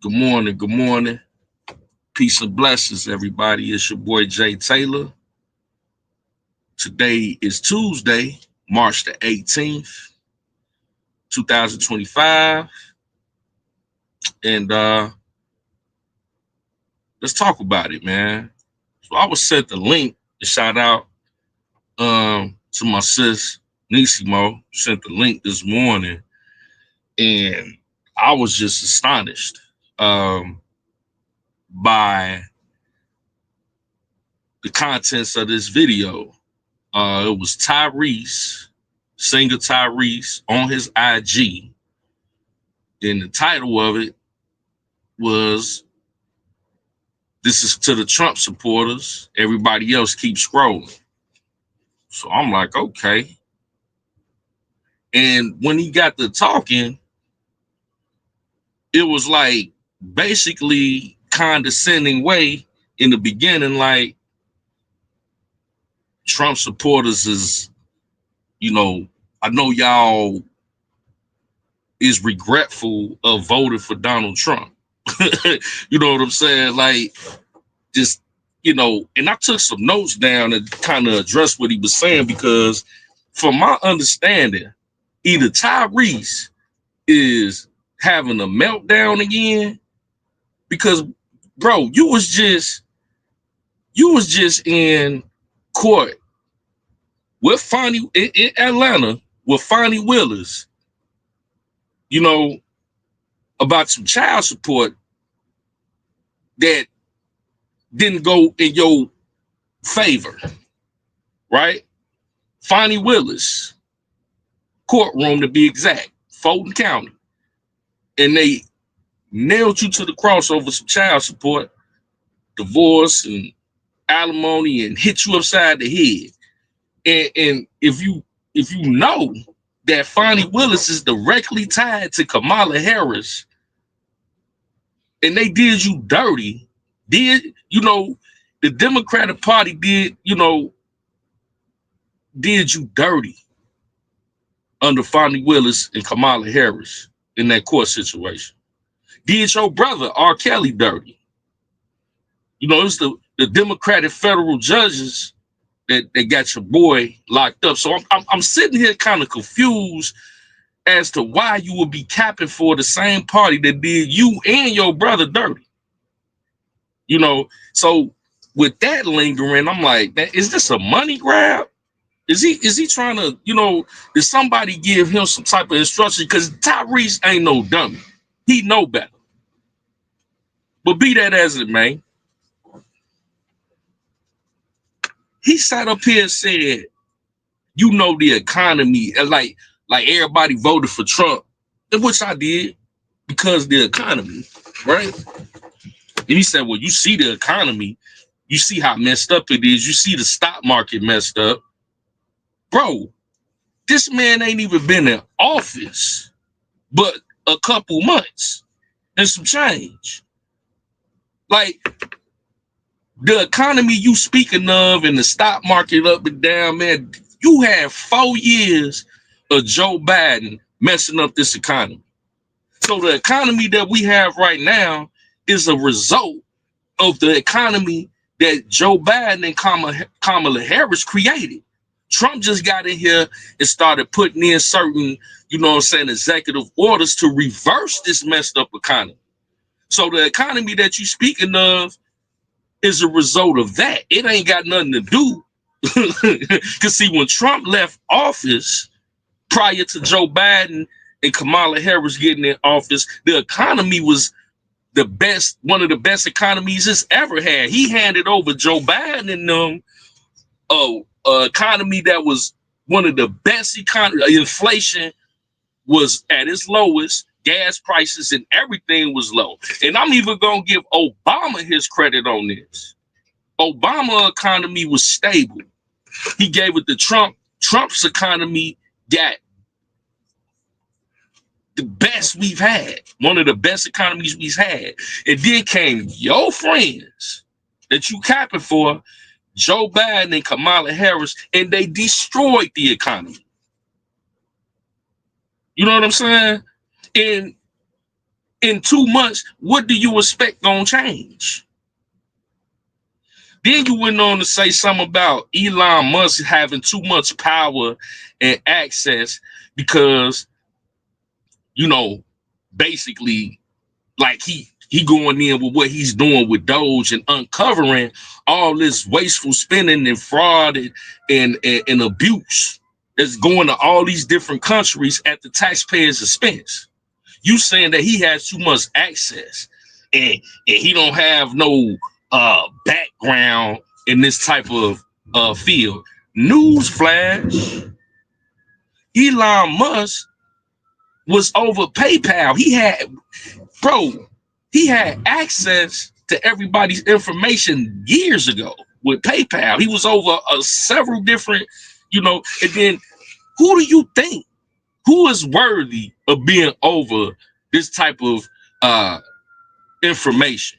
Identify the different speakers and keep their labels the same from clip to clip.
Speaker 1: Good morning. Good morning. Peace and blessings, everybody. It's your boy Jay Taylor. Today is Tuesday, March the 18th, 2025. And let's talk about it, man. So I was sent the link to shout out to my sis Nisimo. Sent the link this morning, and I was just astonished by the contents of this video. It was Tyrese, singer Tyrese, on his IG. And the title of it was, "This is to the Trump supporters. Everybody else keeps scrolling." So I'm like, okay. And when he got to talking, it was like basically condescending way in the beginning, like Trump supporters is, you know, I know y'all is regretful of voting for Donald Trump. You know what I'm saying? Like, just, and I took some notes down and kind of addressed what he was saying because, from my understanding, either Tyrese is having a meltdown again because, bro, you was just in court with Fonnie in Atlanta with Fonnie Willis, you know, about some child support that didn't go in your favor, right? Fonnie Willis, courtroom to be exact, Fulton County. And they nailed you to the cross over some child support, divorce, and alimony, and hit you upside the head. And if you know that Fonnie Willis is directly tied to Kamala Harris, and they did you dirty, the Democratic Party did you dirty under Fonnie Willis and Kamala Harris in that court situation. Did your brother R. Kelly dirty? It's the Democratic federal judges that got your boy locked up. So I'm sitting here kind of confused as to why you would be capping for the same party that did you and your brother dirty. So with that lingering, I'm like, is this a money grab? Is he trying to, did somebody give him some type of instruction? Because Tyrese ain't no dummy. He know better. But be that as it may, he sat up here and said, the economy, like everybody voted for Trump, which I did because the economy, right? And he said, well, you see the economy, you see how messed up it is, you see the stock market messed up. Bro, this man ain't even been in office but a couple months and some change. Like, the economy you speaking of and the stock market up and down, man, you have 4 years of Joe Biden messing up this economy. So the economy that we have right now is a result of the economy that Joe Biden and Kamala Harris created. Trump just got in here and started putting in certain, executive orders to reverse this messed up economy. So the economy that you speaking of is a result of that. It ain't got nothing to do. Because see, when Trump left office prior to Joe Biden and Kamala Harris getting in office, the economy was one of the best economies it's ever had. He handed over Joe Biden and them economy that was one of the best economy. Inflation was at its lowest. Gas prices and everything was low. And I'm even going to give Obama his credit on this. Obama economy was stable. He gave it to Trump. Trump's economy got the best we've had. One of the best economies we've had. And then came your friends that you capping for, Joe Biden and Kamala Harris, and they destroyed the economy. You know what I'm saying? And in 2 months, what do you expect gonna change? Then you went on to say something about Elon Musk having too much power and access because, you know, basically, like he going in with what he's doing with Doge and uncovering all this wasteful spending and fraud and abuse that's going to all these different countries at the taxpayers' expense. You saying that he has too much access and he don't have no background in this type of field. Newsflash, Elon Musk was over PayPal. He had access to everybody's information years ago with PayPal. He was over several different, and then who do you think, who is worthy of being over this type of information?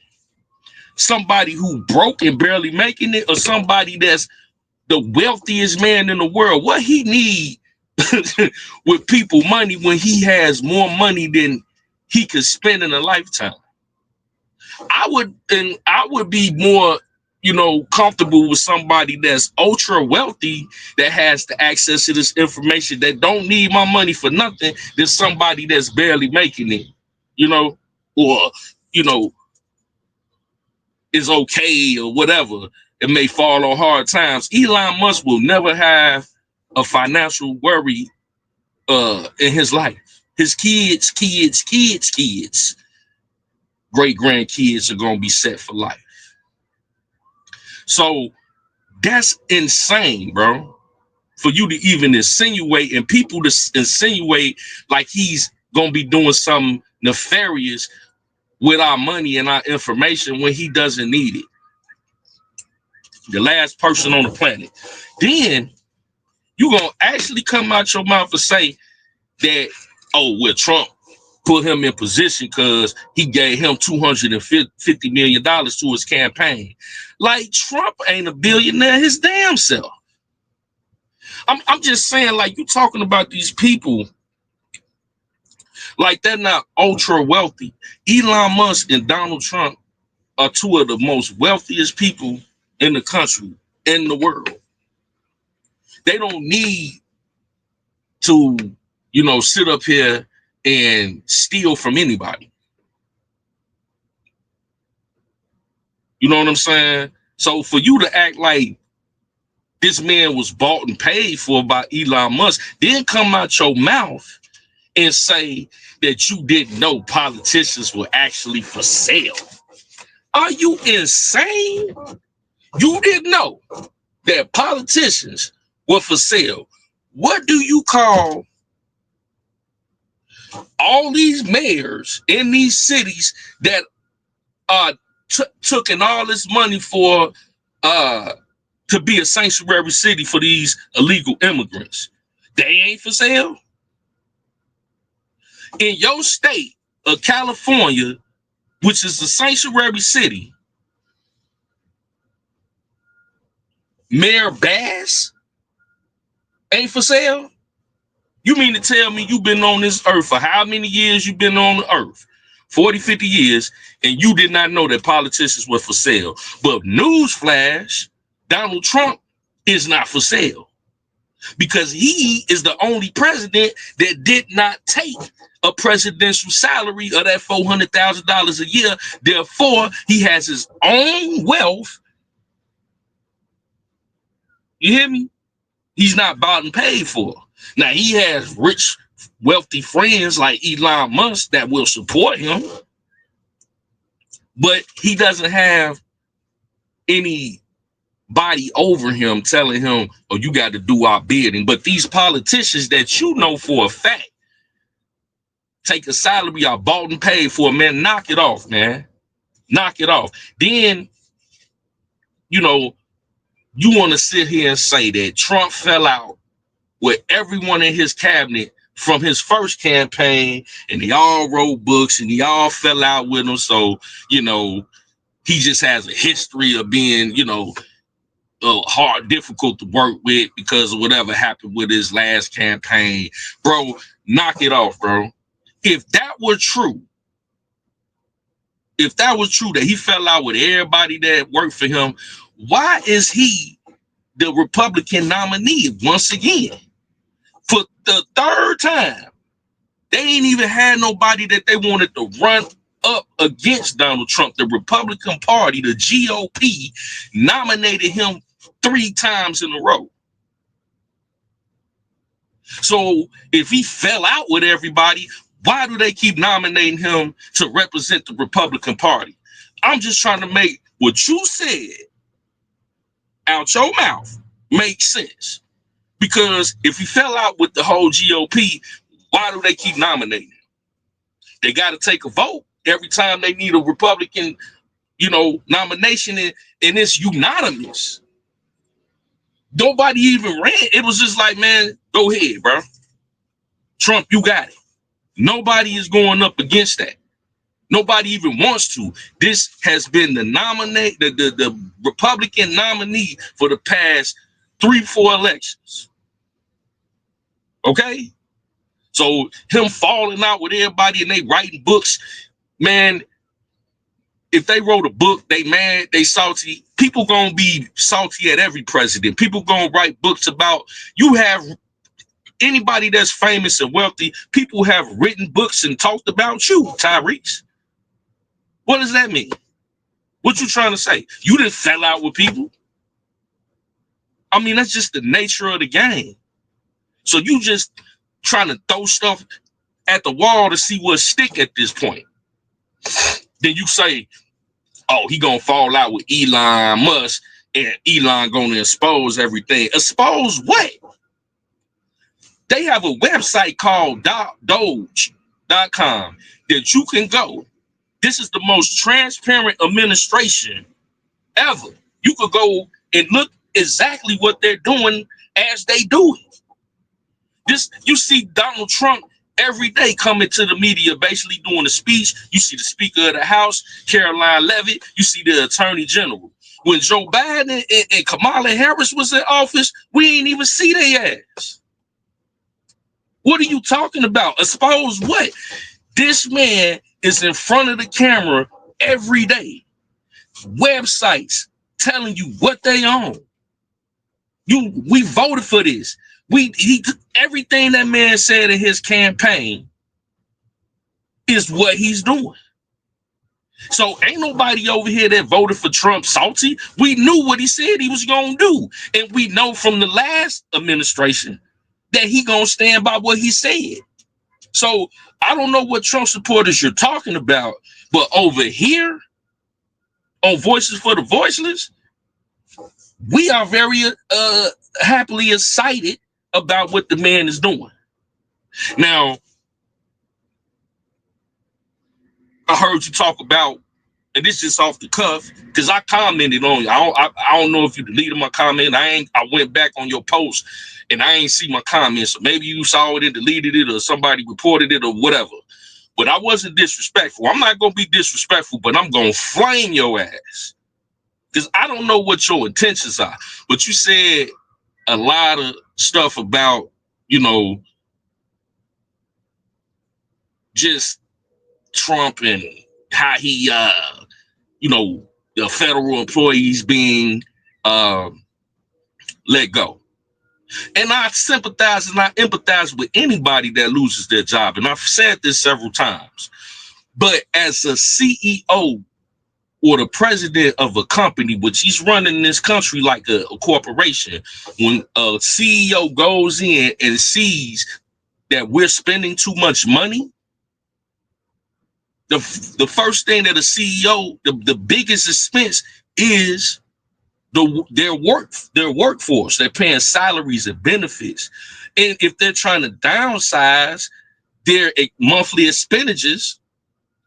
Speaker 1: Somebody who broke and barely making it, or somebody that's the wealthiest man in the world? What he need with people money when he has more money than he could spend in a lifetime? I would be more, comfortable with somebody that's ultra wealthy that has the access to this information that don't need my money for nothing than somebody that's barely making it, or you know is okay or whatever. It may fall on hard times. Elon Musk will never have a financial worry in his life. His kids, great grandkids are gonna be set for life. So that's insane, bro. For you to even insinuate, and people to insinuate like he's gonna be doing something nefarious with our money and our information when he doesn't need it. The last person on the planet. Then you gonna actually come out your mouth and say that, oh, well, Trump put him in position because he gave him $250 million to his campaign. Like, Trump ain't a billionaire his damn self. I'm just saying, like, you talking about these people like they're not ultra wealthy. Elon Musk and Donald Trump are two of the most wealthiest people in the country, in the world. They don't need to, sit up here and steal from anybody. You know what I'm saying? So for you to act like this man was bought and paid for by Elon Musk, then come out your mouth and say that you didn't know politicians were actually for sale. Are you insane? You didn't know that politicians were for sale. What do you call all these mayors in these cities that took in all this money for to be a sanctuary city for these illegal immigrants? They ain't for sale. In your state of California, which is a sanctuary city, Mayor Bass ain't for sale? You mean to tell me you've been on this earth for how many years you've been on the earth? 40, 50 years, and you did not know that politicians were for sale. But newsflash, Donald Trump is not for sale because he is the only president that did not take a presidential salary of that $400,000 a year. Therefore, he has his own wealth. You hear me? He's not bought and paid for. Now, he has rich, wealthy friends like Elon Musk that will support him, but he doesn't have anybody over him telling him, oh, you got to do our bidding. But these politicians that you know for a fact take a salary are bought and paid for, man, knock it off, man. Knock it off. Then, you want to sit here and say that Trump fell out with everyone in his cabinet from his first campaign, and they all wrote books and they all fell out with him. So, he just has a history of being, hard, difficult to work with because of whatever happened with his last campaign. Bro, knock it off, bro. If that were true, if that was true that he fell out with everybody that worked for him, why is he the Republican nominee once again for the third time? They ain't even had nobody that they wanted to run up against Donald Trump. The Republican Party, the GOP, nominated him 3 times in a row. So if he fell out with everybody, why do they keep nominating him to represent the Republican Party? I'm just trying to make what you said out your mouth make sense. Because if he fell out with the whole GOP, why do they keep nominating him? They got to take a vote every time they need a Republican, nomination, and it's unanimous. Nobody even ran. It was just like, man, go ahead, bro. Trump, you got it. Nobody is going up against that. Nobody even wants to. This has been the Republican nominee for the past 3-4 elections. Okay? So him falling out with everybody and they writing books, man, if they wrote a book, they mad, they salty. People gonna be salty at every president. People gonna write books about, you have anybody that's famous and wealthy, people have written books and talked about you, Tyrese. What does that mean? What you trying to say? You didn't fell out with people. I mean, that's just the nature of the game. So you just trying to throw stuff at the wall to see what stick at this point. Then you say, oh, he gonna fall out with Elon Musk and Elon gonna expose everything. Expose what? They have a website called Doge.com that you can go. This is the most transparent administration ever. You could go and look exactly what they're doing as they do it. You see Donald Trump every day coming to the media, basically doing a speech. You see the Speaker of the House, Caroline Leavitt. You see the Attorney General. When Joe Biden and Kamala Harris was in office, we ain't even see their ass. What are you talking about? Expose what? This man is in front of the camera every day. Websites telling you what they own. We voted for this. Everything that man said in his campaign is what he's doing. So ain't nobody over here that voted for Trump salty. We knew what he said he was gonna do, and we know from the last administration that he gonna stand by what he said. So I don't know what Trump supporters you're talking about, but over here on Voices for the Voiceless, we are very happily excited about what the man is doing. Now, I heard you talk about, and this is just off the cuff, because I commented on you. I don't know if you deleted my comment. I went back on your post and I ain't see my comments. So maybe you saw it and deleted it, or somebody reported it, or whatever. But I wasn't disrespectful. I'm not gonna be disrespectful, but I'm gonna flame your ass. Because I don't know what your intentions are. But you said a lot of stuff about, just Trump and how he the federal employees being let go. And I sympathize and I empathize with anybody that loses their job. And I've said this several times. But as a CEO or the president of a company, which he's running this country like a corporation, when a CEO goes in and sees that we're spending too much money, the first thing that a CEO, the biggest expense is their workforce. They're paying salaries and benefits. And if they're trying to downsize their monthly expenditures,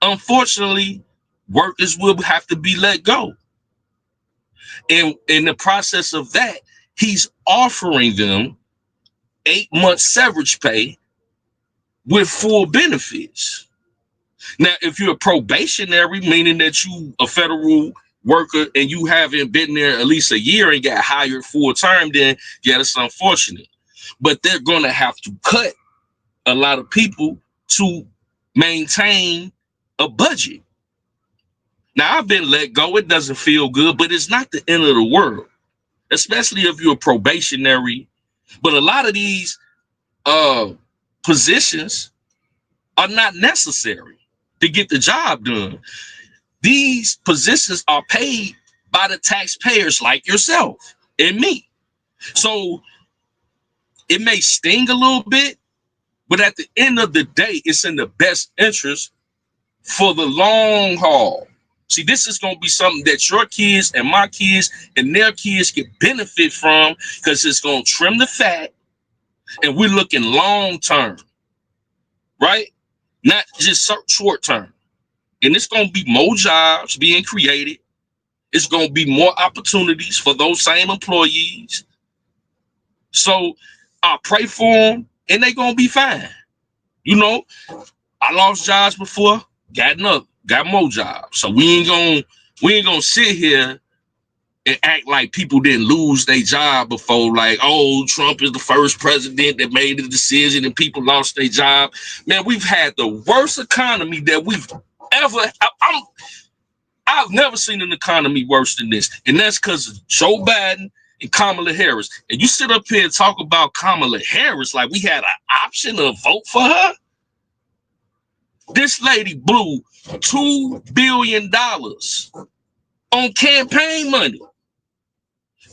Speaker 1: unfortunately, workers will have to be let go. And in the process of that, he's offering them 8 months severance pay with full benefits. Now, if you're a probationary, meaning that you a federal worker and you haven't been there at least a year and got hired full time, then yeah, that's unfortunate. But they're going to have to cut a lot of people to maintain a budget. Now, I've been let go. It doesn't feel good, but it's not the end of the world, especially if you're probationary. But a lot of these positions are not necessary to get the job done. These positions are paid by the taxpayers like yourself and me. So it may sting a little bit, but at the end of the day, it's in the best interest for the long haul. See, this is going to be something that your kids and my kids and their kids can benefit from, because it's going to trim the fat, and we're looking long term, right? Not just short term. And it's going to be more jobs being created. It's going to be more opportunities for those same employees. So I pray for them, and they're going to be fine. You know, I lost jobs before, got more jobs. So we ain't gonna sit here and act like people didn't lose their job before. Like, oh, Trump is the first president that made the decision and people lost their job. Man, we've had the worst economy that we've ever. I've never seen an economy worse than this, and that's because of Joe Biden and Kamala Harris. And you sit up here and talk about Kamala Harris like we had an option to vote for her. This lady blew $2 billion on campaign money.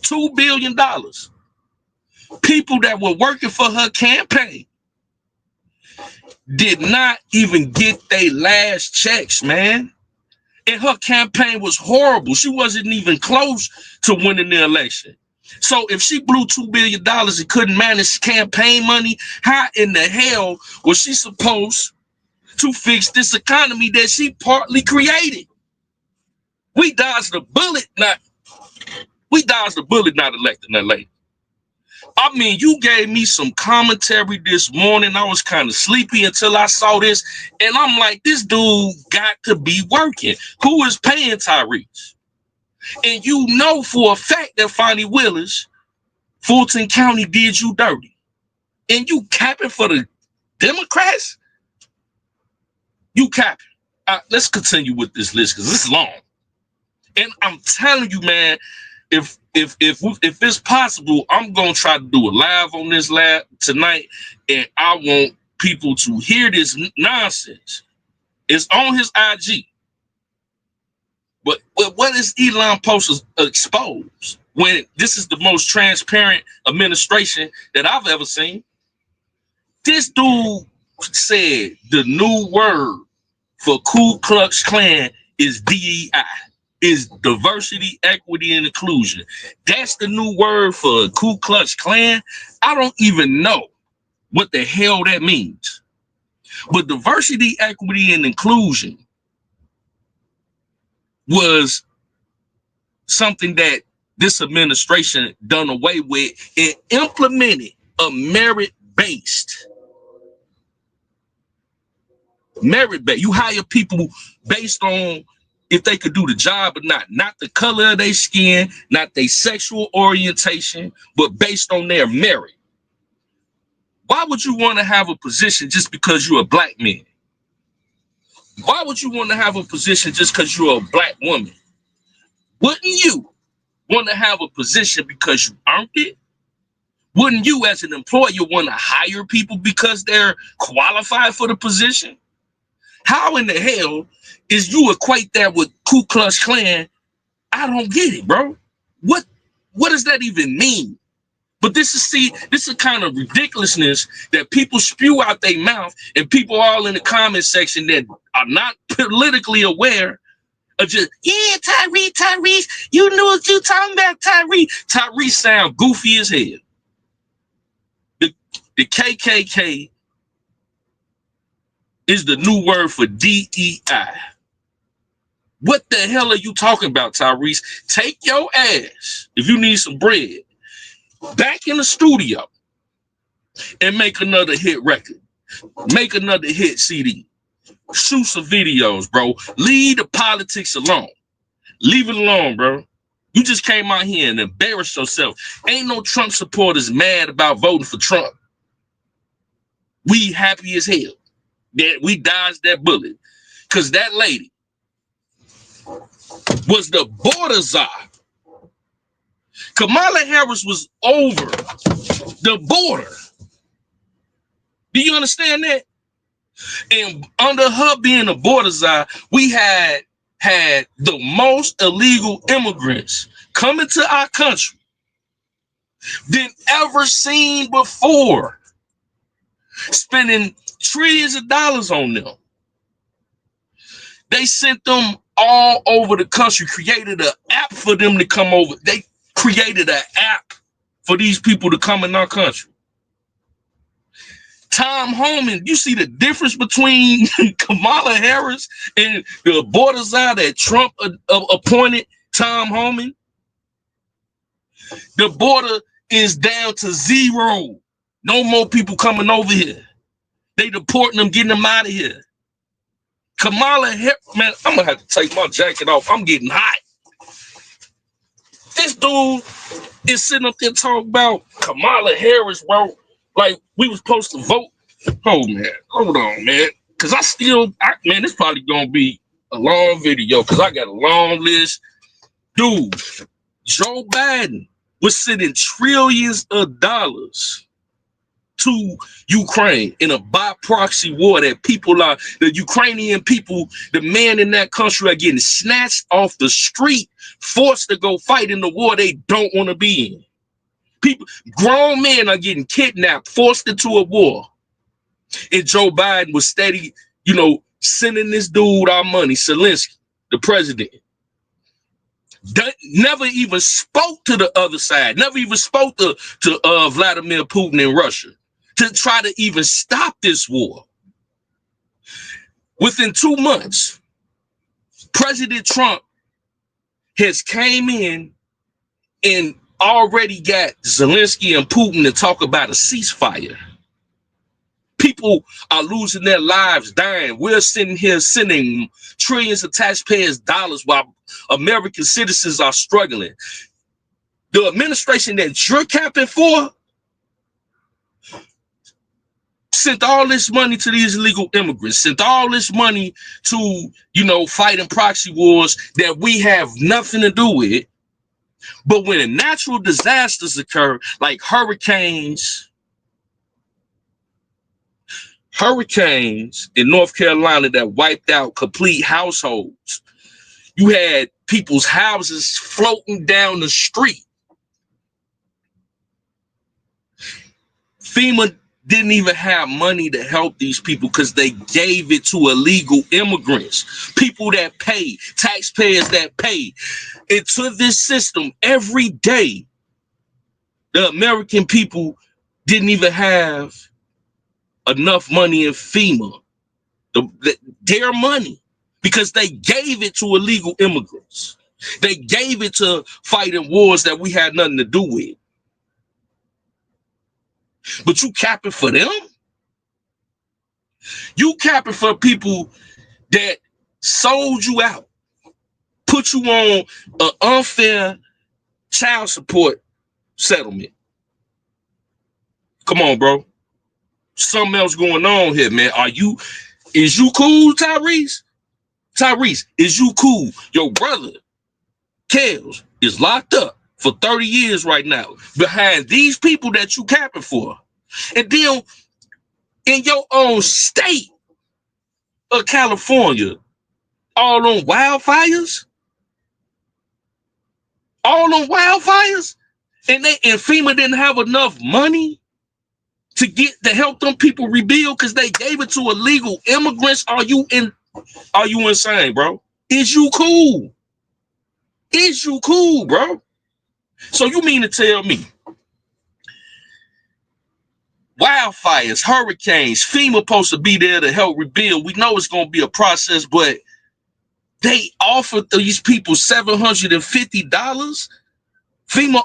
Speaker 1: $2 billion. People that were working for her campaign did not even get their last checks, man. And her campaign was horrible. She wasn't even close to winning the election. So if she blew $2 billion and couldn't manage campaign money, how in the hell was she supposed to fix this economy that she partly created? We dodged the bullet, not electing that lady. I mean, you gave me some commentary this morning. I was kind of sleepy until I saw this, and I'm like, this dude got to be working. Who is paying Tyrese? And you know for a fact that Fonnie Willis, Fulton County, did you dirty. And you capping for the Democrats? You capping. Let's continue with this list because it's long. And I'm telling you, man, if it's possible, I'm gonna try to do a live on this lab tonight, and I want people to hear this nonsense. It's on his IG. But what is Elon Post exposed when this is the most transparent administration that I've ever seen? This dude said the new word for Ku Klux Klan is DEI, is diversity, equity, and inclusion. That's the new word for Ku Klux Klan. I don't even know what the hell that means. But diversity, equity, and inclusion was something that this administration done away with and implemented a merit-based. You hire people based on if they could do the job or not the color of their skin, not their sexual orientation, but based on their merit. Why would you want to have a position just because you're a black man? Why would you want to have a position just because you're a black woman? Wouldn't you want to have a position because you earned it? Wouldn't you as an employer want to hire people because they're qualified for the position? How in the hell is you equate that with Ku Klux Klan? I don't get it, bro. What does that even mean? But this is kind of ridiculousness that people spew out their mouth, and people all in the comment section that are not politically aware are just, yeah, Tyrese, you knew what you talking about, Tyrese. Tyrese sound goofy as hell. The KKK is the new word for DEI. What the hell are you talking about, Tyrese? Take your ass, if you need some bread, back in the studio and make another hit record. Make another hit CD. Shoot some videos, bro. Leave the politics alone. Leave it alone, bro. You just came out here and embarrassed yourself. Ain't no Trump supporters mad about voting for Trump. We happy as hell that we dodged that bullet. Because that lady was the border czar. Kamala Harris was over the border. Do you understand that? And under her being a border czar, we had the most illegal immigrants coming to our country than ever seen before, spending trillions of dollars on them. They sent them all over the country, created an app for them to come over. They created an app for these people to come in our country. Tom Homan, you see the difference between Kamala Harris and the border czar that Trump appointed, Tom Homan? The border is down to zero. No more people coming over here. They deporting them, getting them out of here. Kamala Harris, man, I'm gonna have to take my jacket off. I'm getting hot. This dude is sitting up there talking about Kamala Harris, bro. Like we was supposed to vote. Oh man, hold on, man. Cause man, this probably gonna be a long video because I got a long list. Dude, Joe Biden was sending trillions of dollars to Ukraine in a by-proxy war that the Ukrainian people, the men in that country are getting snatched off the street, forced to go fight in the war they don't want to be in. People, grown men are getting kidnapped, forced into a war. And Joe Biden was steady, sending this dude our money, Zelensky, the president. Never even spoke to the other side, never even spoke to Vladimir Putin in Russia to try to even stop this war. Within 2 months, President Trump has came in and already got Zelensky and Putin to talk about a ceasefire. People are losing their lives, dying. We're sitting here sending trillions of taxpayers' dollars while American citizens are struggling. The administration that you're capping for sent all this money to these illegal immigrants, sent all this money to, fighting proxy wars that we have nothing to do with. But when natural disasters occur, like hurricanes in North Carolina that wiped out complete households, you had people's houses floating down the street. FEMA didn't even have money to help these people because they gave it to illegal immigrants, people that pay, taxpayers that pay into this system every day. The American people didn't even have enough money in FEMA, their money, because they gave it to illegal immigrants. They gave it to fighting wars that we had nothing to do with. But you capping for them? You capping for people that sold you out, put you on an unfair child support settlement. Come on, bro. Something else going on here, man. Is you cool, Tyrese? Tyrese, is you cool? Your brother, Kels, is locked up for 30 years right now behind these people that you capping for. And then in your own state of California, all on wildfires, and FEMA didn't have enough money to help them people rebuild because they gave it to illegal immigrants. Are you insane, bro? Is you cool? Is you cool, bro? So you mean to tell me wildfires, hurricanes, FEMA supposed to be there to help rebuild? We know it's going to be a process, but they offered these people $750. FEMA,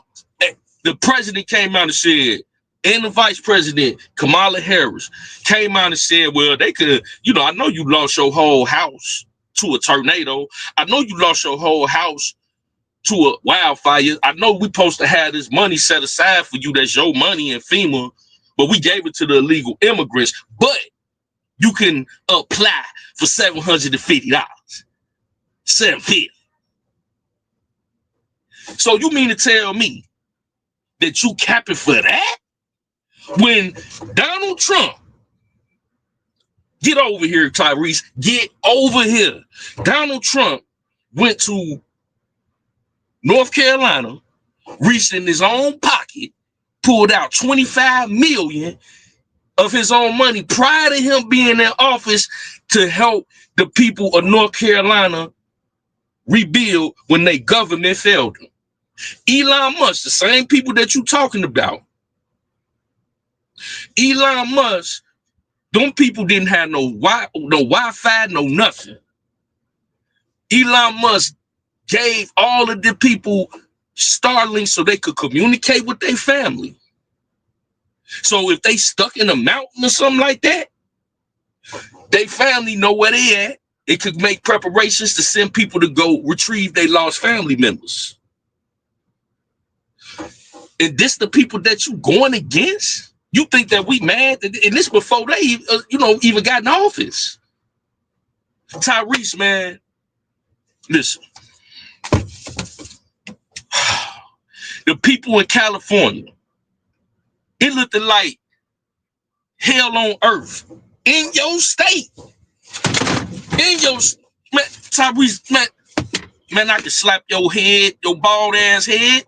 Speaker 1: the president came out and said, and the vice president, Kamala Harris, came out and said, well, they could, I know you lost your whole house to a tornado. I know you lost your whole house to a wildfire. I know we supposed to have this money set aside for you. That's your money in FEMA, but we gave it to the illegal immigrants. But you can apply for $750. $750. So you mean to tell me that you capping for that? When Donald Trump, get over here, Tyrese, get over here. Donald Trump went to North Carolina, reached in his own pocket, pulled out 25 million of his own money prior to him being in office to help the people of North Carolina rebuild when their government failed them. Elon Musk, the same people that you talking about. Elon Musk, them people didn't have no Wi-Fi, no nothing. Elon Musk gave all of the people Starlink so they could communicate with their family. So if they stuck in a mountain or something like that, they family know where they at. It could make preparations to send people to go retrieve their lost family members. And this the people that you going against? You think that we mad? And this before they, even got in office. Tyrese, man, listen. The people in California, it looked like hell on earth in your state. In your, man, Tyrese, man, I can slap your head, your bald ass head.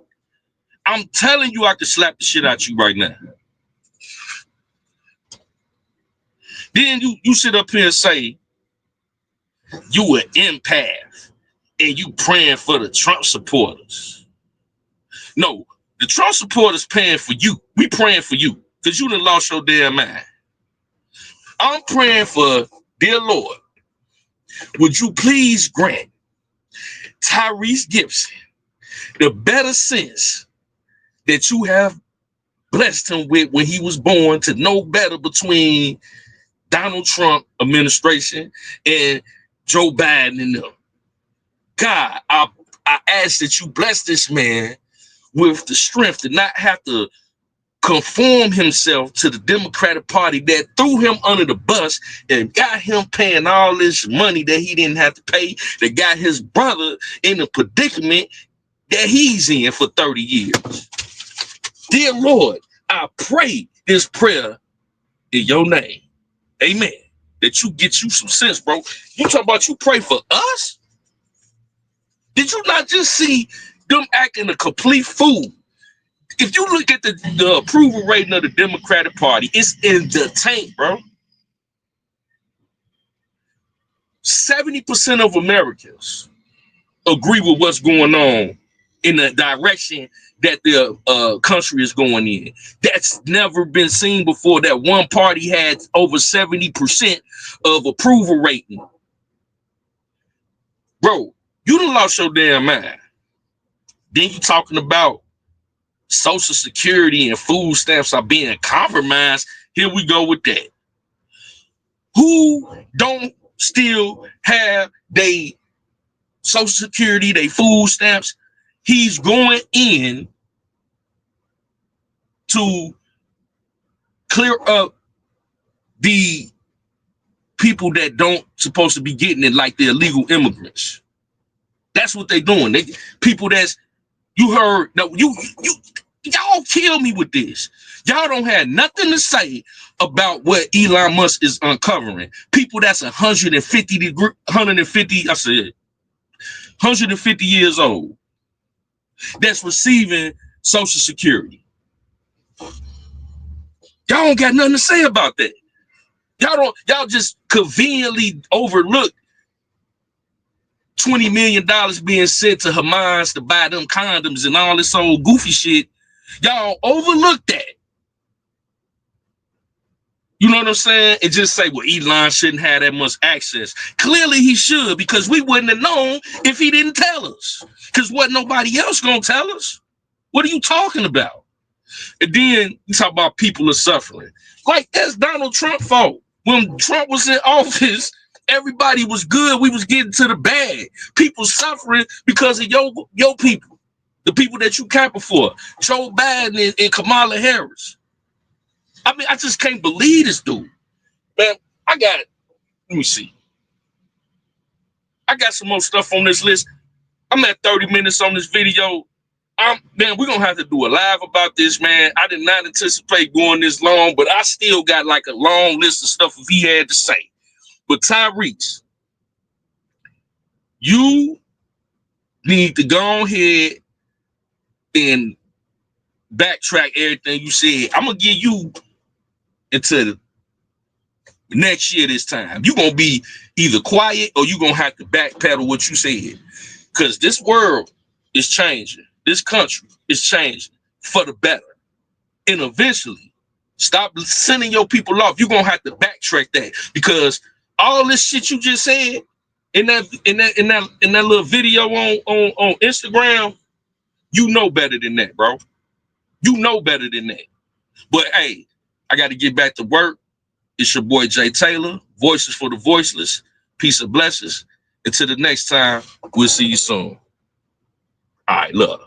Speaker 1: I'm telling you, I can slap the shit out you right now. Then you sit up here and say you an empath and you praying for the Trump supporters. No, the Trump supporters paying for you. We praying for you because you done lost your damn mind. I'm praying for, dear Lord, would you please grant Tyrese Gibson the better sense that you have blessed him with when he was born to know better between Donald Trump administration and Joe Biden and them. God, I ask that you bless this man with the strength to not have to conform himself to the Democratic Party that threw him under the bus and got him paying all this money that he didn't have to pay, that got his brother in a predicament that he's in for 30 years. Dear Lord, I pray this prayer in your name. Amen. That you get you some sense, bro. You talking about you pray for us? Did you not just see them acting a complete fool? If you look at the approval rating of the Democratic Party, it's in the tank, bro. 70% of Americans agree with what's going on in the direction that the country is going in. That's never been seen before, that one party had over 70% of approval rating. Bro, you done lost your damn mind. Then you talking about Social Security and food stamps are being compromised. Here we go with that. Who don't still have they Social Security, they food stamps? He's going in to clear up the people that don't supposed to be getting it, like the illegal immigrants. That's what they're doing. People that's, you heard, no, y'all kill me with this. Y'all don't have nothing to say about what Elon Musk is uncovering. People that's 150 years old, that's receiving Social Security. Y'all don't got nothing to say about that. Y'all just conveniently overlook $20 million being sent to Hamas to buy them condoms and all this old goofy shit. Y'all overlook that. You know what I'm saying? And just say, well, Elon shouldn't have that much access. Clearly he should, because we wouldn't have known if he didn't tell us. Because wasn't nobody else gonna tell us. What are you talking about? And then you talk about people are suffering. Like, that's Donald Trump's fault. When Trump was in office, everybody was good. We was getting to the bag. People suffering because of your people, the people that you camping for, Joe Biden and Kamala Harris. I mean, I just can't believe this dude. Man, let me see. I got some more stuff on this list. I'm at 30 minutes on this video. Man, we're gonna have to do a live about this, man. I did not anticipate going this long, but I still got like a long list of stuff if he had to say. But Tyrese, you need to go ahead and backtrack everything you said. I'm gonna give you until next year this time. You're gonna be either quiet or you're gonna have to backpedal what you said. Because this world is changing. This country is changing for the better. And eventually, stop sending your people off. You're gonna have to backtrack that because all this shit you just said in that little video on Instagram, you know better than that, bro. You know better than that. But hey, I got to get back to work. It's your boy Jay Taylor, Voices for the Voiceless. Peace and blessings. Until the next time, we'll see you soon. All right, love.